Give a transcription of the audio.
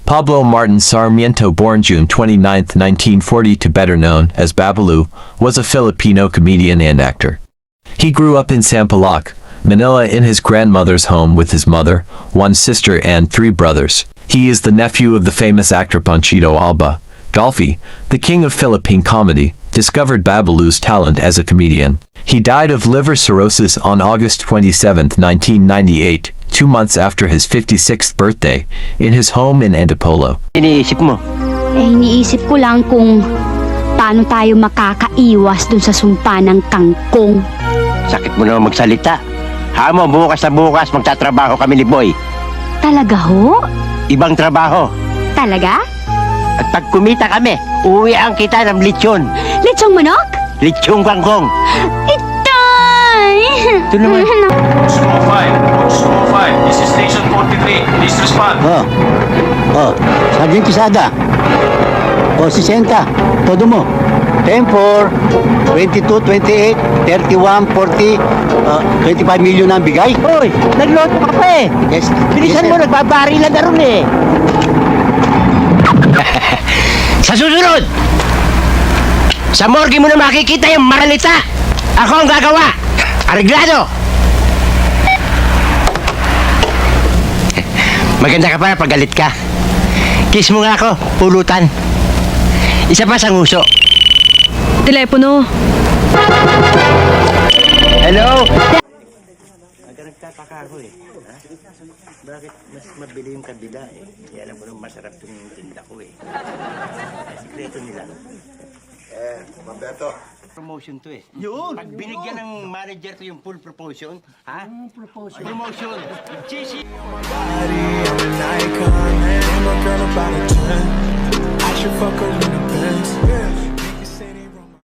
Pablo Martin Sarmiento, born June 29, 1940 to better known as Babalu, was a Filipino comedian and actor. He grew up in Sampaloc, Manila in his grandmother's home with his mother, one sister and three brothers. He is the nephew of the famous actor Panchito Alba. Golfi, the king of Philippine comedy, discovered Babalu's talent as a comedian. He died of liver cirrhosis on August 27, 1998, 2 months after his 56th birthday, in his home in Antipolo. Iniisip mo? Iniisip ko lang kung paano tayo makakaiwas dun sa sumpa ng kangkong. Sakit mo naman magsalita. Hamo, bukas na bukas magtatrabaho kami ni Boy. Talaga ho? Ibang trabaho. Talaga? At pag kumita kami, uwian kita ng lechon. Lechong manok? Lechong kangkong. Itay! Ito naman. Small 5, this is station 43, please respond. Sergeant Quesada. 60. Todo mo. 10-4, 22, 28, 31, 40, 25 million ang bigay. Hoy, nagloto ka pa eh. Yes. Bilisan mo, nagbabarilan na ron eh. Sa susunod, sa morgue mo na makikita yung maralita. Ako ang gagawa. Areglado. Maganda ka pa pag galit ka. Kiss mo nga ako, pulutan. Isa pa sa nguso. Telepono. Hello? Nagtataka ako eh. Ha? Bakit mas mabili yung kabila eh? Alam mo nung masarap yung tinda ko eh. Sikreto nila. Mambeto. Promotion to eh. Yun! Pag binigyan ng manager to yung full promotion, ha? Promotion. Chichi! I'm an icon, and my girl about a 10. I should fuck her, you know.